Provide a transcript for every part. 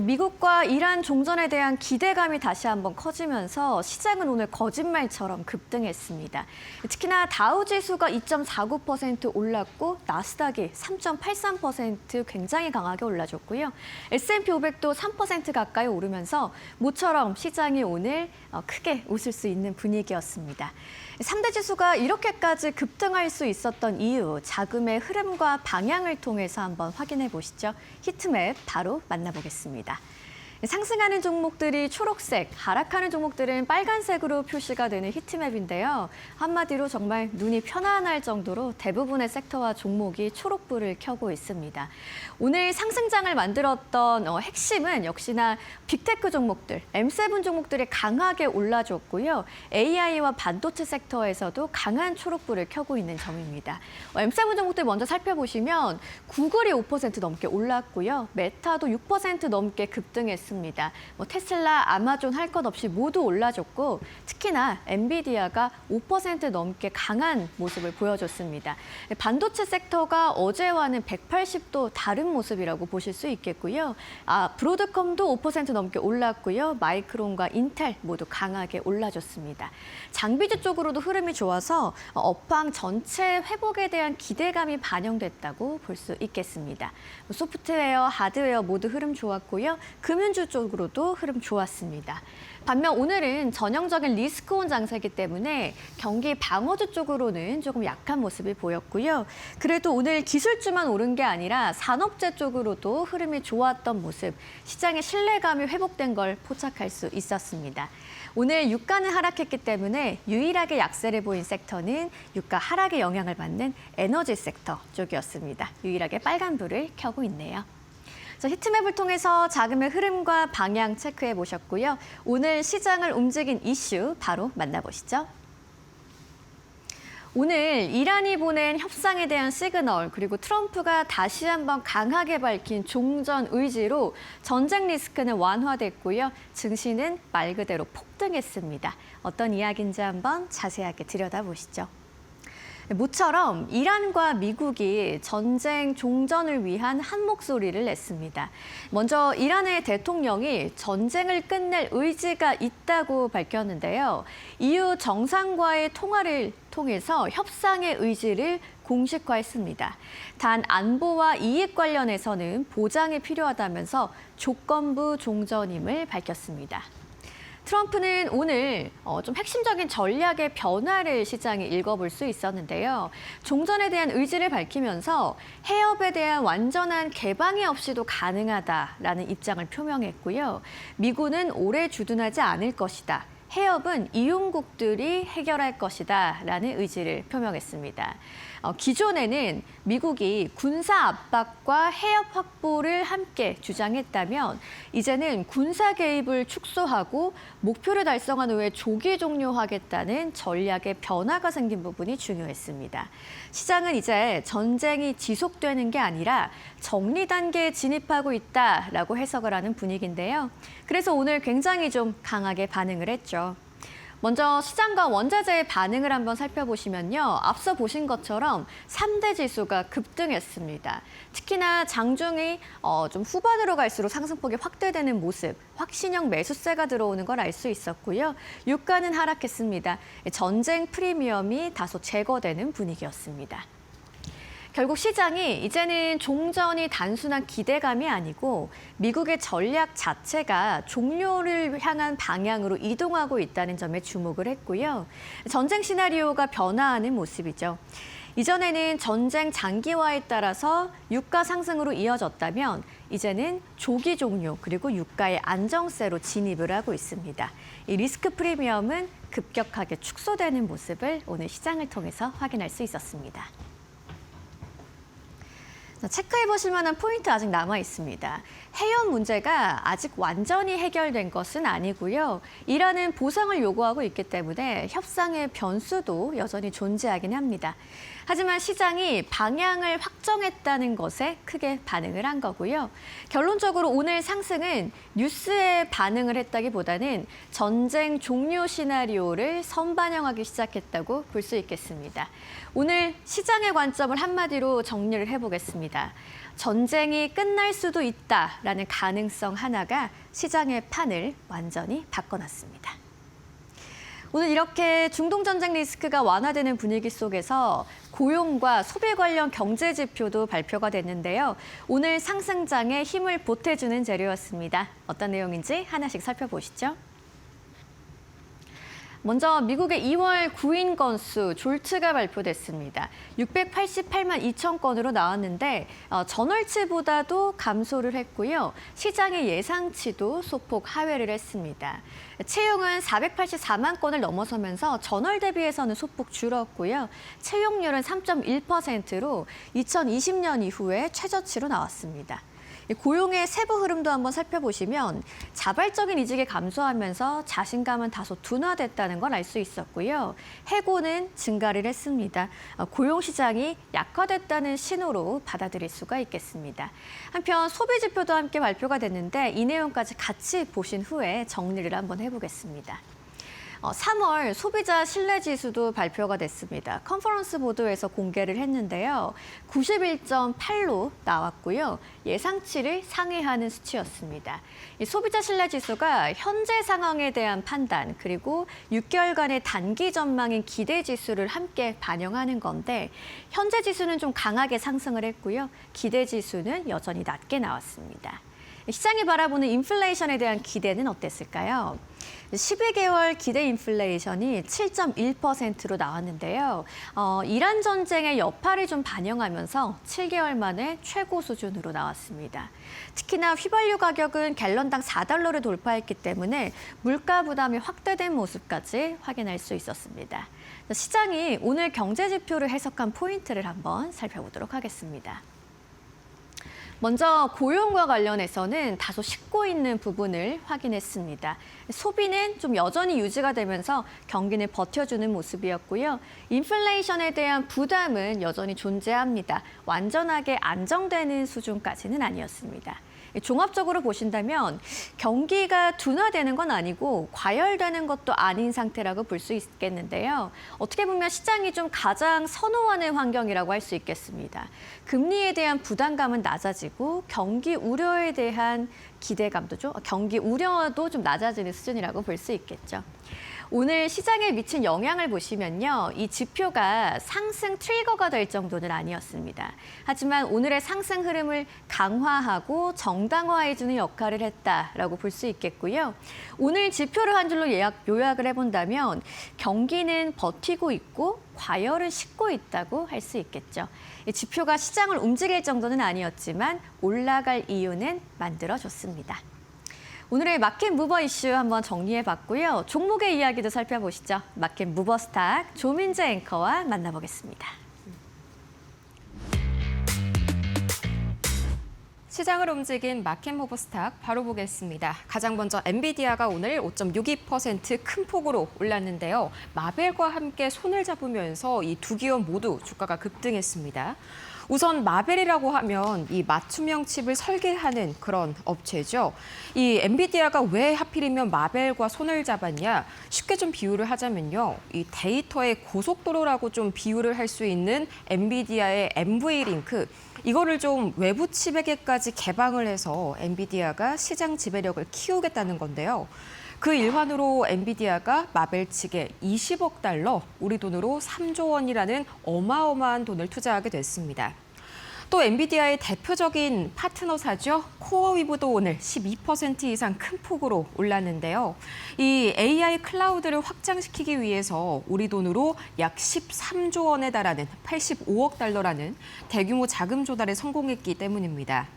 미국과 이란 종전에 대한 기대감이 다시 한번 커지면서 시장은 오늘 거짓말처럼 급등했습니다. 특히나 다우지수가 2.49% 올랐고 나스닥이 3.83% 굉장히 강하게 올라줬고요. S&P 500도 3% 가까이 오르면서 모처럼 시장이 오늘 크게 웃을 수 있는 분위기였습니다. 3대 지수가 이렇게까지 급등할 수 있었던 이유, 자금의 흐름과 방향을 통해서 한번 확인해 보시죠. 히트맵 바로 만나보겠습니다. 상승하는 종목들이 초록색, 하락하는 종목들은 빨간색으로 표시가 되는 히트맵인데요. 한마디로 정말 눈이 편안할 정도로 대부분의 섹터와 종목이 초록불을 켜고 있습니다. 오늘 상승장을 만들었던 핵심은 역시나 빅테크 종목들, M7 종목들이 강하게 올라줬고요. AI와 반도체 섹터에서도 강한 초록불을 켜고 있는 점입니다. M7 종목들 먼저 살펴보시면 구글이 5% 넘게 올랐고요. 메타도 6% 넘게 급등했습니다. 테슬라, 아마존 할 것 없이 모두 올라줬고 특히나 엔비디아가 5% 넘게 강한 모습을 보여줬습니다. 반도체 섹터가 어제와는 180도 다른 모습이라고 보실 수 있겠고요. 브로드컴도 5% 넘게 올랐고요. 마이크론과 인텔 모두 강하게 올라줬습니다. 장비주 쪽으로도 흐름이 좋아서 업황 전체 회복에 대한 기대감이 반영됐다고 볼 수 있겠습니다. 소프트웨어, 하드웨어 모두 흐름 좋았고요. 금융주 쪽으로도 흐름 좋았습니다. 반면 오늘은 전형적인 리스크온 장세이기 때문에 경기 방어주 쪽으로는 조금 약한 모습을 보였고요. 그래도 오늘 기술주만 오른 게 아니라 산업재 쪽으로도 흐름이 좋았던 모습, 시장의 신뢰감이 회복된 걸 포착할 수 있었습니다. 오늘 유가는 하락했기 때문에 유일하게 약세를 보인 섹터는 유가 하락에 영향을 받는 에너지 섹터 쪽이었습니다. 유일하게 빨간불을 켜고 있네요. 히트맵을 통해서 자금의 흐름과 방향 체크해 보셨고요. 오늘 시장을 움직인 이슈 바로 만나보시죠. 오늘 이란이 보낸 협상에 대한 시그널, 그리고 트럼프가 다시 한번 강하게 밝힌 종전 의지로 전쟁 리스크는 완화됐고요. 증시는 말 그대로 폭등했습니다. 어떤 이야기인지 한번 자세하게 들여다보시죠. 모처럼 이란과 미국이 전쟁 종전을 위한 한 목소리를 냈습니다. 먼저 이란의 대통령이 전쟁을 끝낼 의지가 있다고 밝혔는데요. 이후 정상과의 통화를 통해서 협상의 의지를 공식화했습니다. 단 안보와 이익 관련해서는 보장이 필요하다면서 조건부 종전임을 밝혔습니다. 트럼프는 오늘 좀 핵심적인 전략의 변화를 시장에 읽어볼 수 있었는데요. 종전에 대한 의지를 밝히면서 해협에 대한 완전한 개방이 없이도 가능하다라는 입장을 표명했고요. 미군은 오래 주둔하지 않을 것이다. 해협은 이용국들이 해결할 것이다 라는 의지를 표명했습니다. 기존에는 미국이 군사 압박과 해협 확보를 함께 주장했다면 이제는 군사 개입을 축소하고 목표를 달성한 후에 조기 종료하겠다는 전략의 변화가 생긴 부분이 중요했습니다. 시장은 이제 전쟁이 지속되는 게 아니라 정리 단계에 진입하고 있다라고 해석을 하는 분위기인데요. 그래서 오늘 굉장히 좀 강하게 반응을 했죠. 먼저 시장과 원자재의 반응을 한번 살펴보시면요. 앞서 보신 것처럼 3대 지수가 급등했습니다. 특히나 장중이 좀 후반으로 갈수록 상승폭이 확대되는 모습, 확신형 매수세가 들어오는 걸 알 수 있었고요. 유가는 하락했습니다. 전쟁 프리미엄이 다소 제거되는 분위기였습니다. 결국 시장이 이제는 종전이 단순한 기대감이 아니고 미국의 전략 자체가 종료를 향한 방향으로 이동하고 있다는 점에 주목을 했고요. 전쟁 시나리오가 변화하는 모습이죠. 이전에는 전쟁 장기화에 따라서 유가 상승으로 이어졌다면 이제는 조기 종료 그리고 유가의 안정세로 진입을 하고 있습니다. 이 리스크 프리미엄은 급격하게 축소되는 모습을 오늘 시장을 통해서 확인할 수 있었습니다. 체크해보실 만한 포인트 아직 남아 있습니다. 해협 문제가 아직 완전히 해결된 것은 아니고요. 이란은 보상을 요구하고 있기 때문에 협상의 변수도 여전히 존재하긴 합니다. 하지만 시장이 방향을 확정했다는 것에 크게 반응을 한 거고요. 결론적으로 오늘 상승은 뉴스에 반응을 했다기보다는 전쟁 종료 시나리오를 선반영하기 시작했다고 볼 수 있겠습니다. 오늘 시장의 관점을 한마디로 정리를 해보겠습니다. 전쟁이 끝날 수도 있다라는 가능성 하나가 시장의 판을 완전히 바꿔놨습니다. 오늘 이렇게 중동전쟁 리스크가 완화되는 분위기 속에서 고용과 소비 관련 경제 지표도 발표가 됐는데요. 오늘 상승장에 힘을 보태주는 재료였습니다. 어떤 내용인지 하나씩 살펴보시죠. 먼저 미국의 2월 구인 건수 졸트가 발표됐습니다. 688만 2천 건으로 나왔는데 전월치보다도 감소를 했고요. 시장의 예상치도 소폭 하회를 했습니다. 채용은 484만 건을 넘어서면서 전월 대비해서는 소폭 줄었고요. 채용률은 3.1%로 2020년 이후에 최저치로 나왔습니다. 고용의 세부 흐름도 한번 살펴보시면 자발적인 이직이 감소하면서 자신감은 다소 둔화됐다는 걸 알 수 있었고요. 해고는 증가를 했습니다. 고용 시장이 약화됐다는 신호로 받아들일 수가 있겠습니다. 한편 소비 지표도 함께 발표가 됐는데 이 내용까지 같이 보신 후에 정리를 한번 해보겠습니다. 3월 소비자 신뢰지수도 발표가 됐습니다. 컨퍼런스 보도에서 공개를 했는데요. 91.8로 나왔고요. 예상치를 상회하는 수치였습니다. 이 소비자 신뢰지수가 현재 상황에 대한 판단 그리고 6개월간의 단기 전망인 기대 지수를 함께 반영하는 건데 현재 지수는 좀 강하게 상승을 했고요. 기대 지수는 여전히 낮게 나왔습니다. 시장이 바라보는 인플레이션에 대한 기대는 어땠을까요? 12개월 기대 인플레이션이 7.1%로 나왔는데요. 이란 전쟁의 여파를 좀 반영하면서 7개월 만에 최고 수준으로 나왔습니다. 특히나 휘발유 가격은 갤런당 4달러를 돌파했기 때문에 물가 부담이 확대된 모습까지 확인할 수 있었습니다. 시장이 오늘 경제 지표를 해석한 포인트를 한번 살펴보도록 하겠습니다. 먼저 고용과 관련해서는 다소 식고 있는 부분을 확인했습니다. 소비는 좀 여전히 유지가 되면서 경기는 버텨주는 모습이었고요. 인플레이션에 대한 부담은 여전히 존재합니다. 완전하게 안정되는 수준까지는 아니었습니다. 종합적으로 보신다면 경기가 둔화되는 건 아니고 과열되는 것도 아닌 상태라고 볼 수 있겠는데요. 어떻게 보면 시장이 좀 가장 선호하는 환경이라고 할 수 있겠습니다. 금리에 대한 부담감은 낮아지고 경기 우려에 대한 기대감도 경기 우려도 좀 낮아지는 수준이라고 볼 수 있겠죠. 오늘 시장에 미친 영향을 보시면요. 이 지표가 상승 트리거가 될 정도는 아니었습니다. 하지만 오늘의 상승 흐름을 강화하고 정당화해주는 역할을 했다라고 볼 수 있겠고요. 오늘 지표를 한 줄로 요약을 해본다면 경기는 버티고 있고 과열은 식고 있다고 할 수 있겠죠. 이 지표가 시장을 움직일 정도는 아니었지만 올라갈 이유는 만들어줬습니다. 오늘의 마켓 무버 이슈 한번 정리해봤고요. 종목의 이야기도 살펴보시죠. 마켓 무버 스탁 조민재 앵커와 만나보겠습니다. 시장을 움직인 마켓 무버 스탁 바로 보겠습니다. 가장 먼저 엔비디아가 오늘 5.62% 큰 폭으로 올랐는데요. 마벨과 함께 손을 잡으면서 이 두 기업 모두 주가가 급등했습니다. 우선 마벨이라고 하면 이 맞춤형 칩을 설계하는 그런 업체죠. 이 엔비디아가 왜 하필이면 마벨과 손을 잡았냐? 쉽게 좀 비유를 하자면요. 이 데이터의 고속도로라고 좀 비유를 할 수 있는 엔비디아의 NV링크. 이거를 좀 외부 칩에게까지 개방을 해서 엔비디아가 시장 지배력을 키우겠다는 건데요. 그 일환으로 엔비디아가 마벨 측에 20억 달러, 우리 돈으로 3조 원이라는 어마어마한 돈을 투자하게 됐습니다. 또 엔비디아의 대표적인 파트너사죠. 코어위브도 오늘 12% 이상 큰 폭으로 올랐는데요. 이 AI 클라우드를 확장시키기 위해서 우리 돈으로 약 13조 원에 달하는 85억 달러라는 대규모 자금 조달에 성공했기 때문입니다.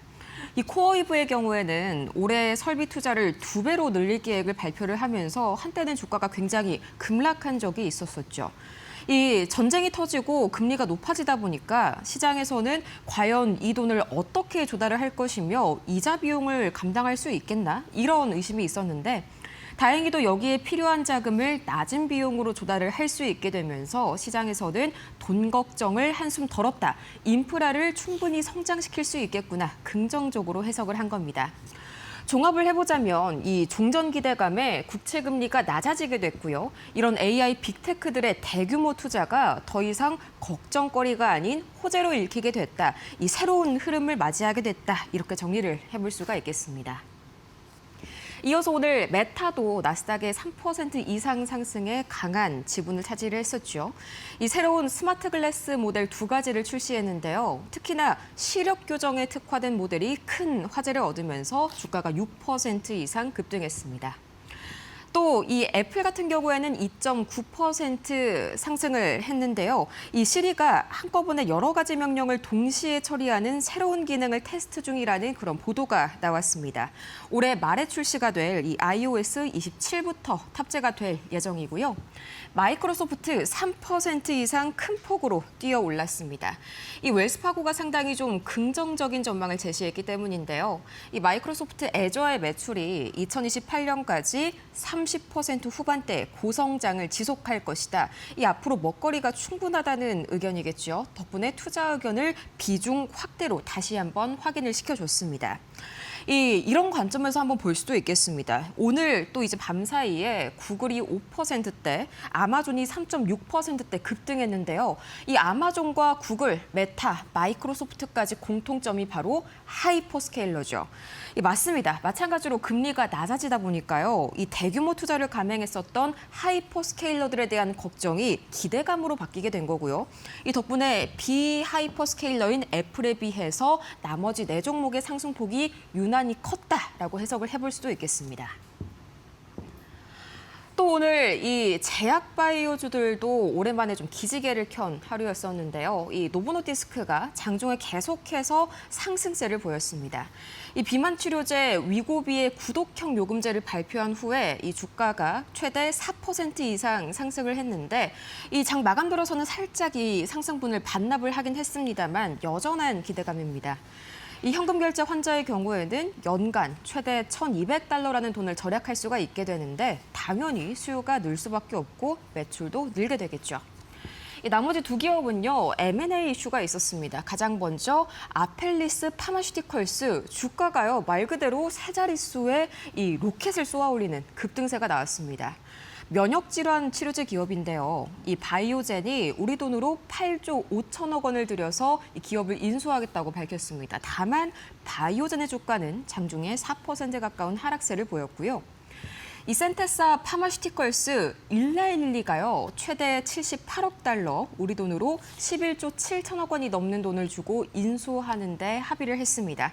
이 코어위브의 경우에는 올해 설비 투자를 2배로 늘릴 계획을 발표를 하면서 한때는 주가가 굉장히 급락한 적이 있었었죠. 이 전쟁이 터지고 금리가 높아지다 보니까 시장에서는 과연 이 돈을 어떻게 조달을 할 것이며 이자 비용을 감당할 수 있겠나? 이런 의심이 있었는데 다행히도 여기에 필요한 자금을 낮은 비용으로 조달을 할 수 있게 되면서 시장에서는 돈 걱정을 한숨 덜었다. 인프라를 충분히 성장시킬 수 있겠구나. 긍정적으로 해석을 한 겁니다. 종합을 해보자면 이 종전 기대감에 국채 금리가 낮아지게 됐고요. 이런 AI 빅테크들의 대규모 투자가 더 이상 걱정거리가 아닌 호재로 읽히게 됐다. 이 새로운 흐름을 맞이하게 됐다. 이렇게 정리를 해볼 수가 있겠습니다. 이어서 오늘 메타도 나스닥의 3% 이상 상승에 강한 지분을 차지를 했었죠. 이 새로운 스마트 글래스 모델 2가지를 출시했는데요. 특히나 시력 교정에 특화된 모델이 큰 화제를 얻으면서 주가가 6% 이상 급등했습니다. 또 이 애플 같은 경우에는 2.9% 상승을 했는데요. 이 시리가 한꺼번에 여러 가지 명령을 동시에 처리하는 새로운 기능을 테스트 중이라는 그런 보도가 나왔습니다. 올해 말에 출시가 될 이 iOS 27부터 탑재가 될 예정이고요. 마이크로소프트 3% 이상 큰 폭으로 뛰어 올랐습니다. 이 웰스파고가 상당히 좀 긍정적인 전망을 제시했기 때문인데요. 이 마이크로소프트 애저의 매출이 2028년까지 30% 후반대 고성장을 지속할 것이다. 이 앞으로 먹거리가 충분하다는 의견이겠죠. 덕분에 투자 의견을 비중 확대로 다시 한번 확인을 시켜줬습니다. 이런 관점에서 한번 볼 수도 있겠습니다. 오늘 또 이제 밤 사이에 구글이 5%대, 아마존이 3.6%대 급등했는데요. 이 아마존과 구글, 메타, 마이크로소프트까지 공통점이 바로 하이퍼스케일러죠. 맞습니다. 마찬가지로 금리가 낮아지다 보니까요. 이 대규모 투자를 감행했었던 하이퍼스케일러들에 대한 걱정이 기대감으로 바뀌게 된 거고요. 이 덕분에 비하이퍼스케일러인 애플에 비해서 나머지 4종목의 상승폭이 유난히 컸다라고 해석을 해볼 수도 있겠습니다. 또 오늘 이 제약 바이오주들도 오랜만에 좀 기지개를 켠 하루였었는데요. 이 노보노디스크가 장중에 계속해서 상승세를 보였습니다. 이 비만 치료제 위고비의 구독형 요금제를 발표한 후에 이 주가가 최대 4% 이상 상승을 했는데 이 장 마감 들어서는 살짝 이 상승분을 반납을 하긴 했습니다만 여전한 기대감입니다. 이 현금 결제 환자의 경우에는 연간 최대 $1,200라는 돈을 절약할 수가 있게 되는데 당연히 수요가 늘 수밖에 없고 매출도 늘게 되겠죠. 나머지 두 기업은요, M&A 이슈가 있었습니다. 가장 먼저 아펠리스 파마슈티컬스 주가가요 말 그대로 세 자릿수의 이 로켓을 쏘아올리는 급등세가 나왔습니다. 면역질환 치료제 기업인데요. 이 바이오젠이 우리 돈으로 8조 5천억 원을 들여서 이 기업을 인수하겠다고 밝혔습니다. 다만 바이오젠의 주가는 장중에 4% 가까운 하락세를 보였고요. 이 센테사 파마슈티컬스 일라일리가요 최대 $78억, 우리 돈으로 11조 7천억 원이 넘는 돈을 주고 인수하는 데 합의를 했습니다.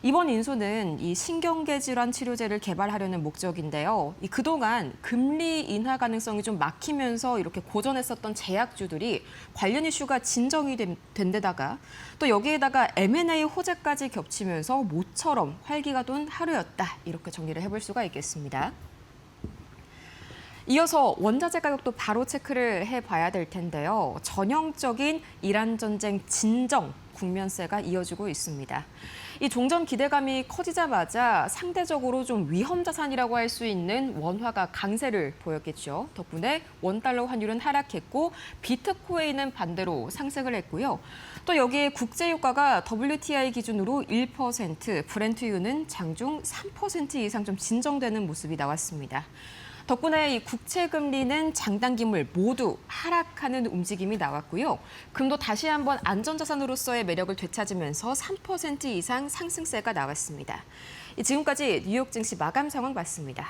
이번 인수는 이 신경계 질환 치료제를 개발하려는 목적인데요. 그동안 금리 인하 가능성이 좀 막히면서 이렇게 고전했었던 제약주들이 관련 이슈가 진정이 된 데다가 또 여기에다가 M&A 호재까지 겹치면서 모처럼 활기가 돈 하루였다. 이렇게 정리를 해볼 수가 있겠습니다. 이어서 원자재 가격도 바로 체크를 해봐야 될 텐데요. 전형적인 이란 전쟁 진정 국면세가 이어지고 있습니다. 이 종전 기대감이 커지자마자 상대적으로 좀 위험 자산이라고 할 수 있는 원화가 강세를 보였겠죠. 덕분에 원달러 환율은 하락했고 비트코인은 반대로 상승을 했고요. 또 여기에 국제유가가 WTI 기준으로 1%, 브렌트유는 장중 3% 이상 좀 진정되는 모습이 나왔습니다. 덕분에 이 국채 금리는 장단기물 모두 하락하는 움직임이 나왔고요. 금도 다시 한번 안전자산으로서의 매력을 되찾으면서 3% 이상 상승세가 나왔습니다. 지금까지 뉴욕 증시 마감 상황 봤습니다.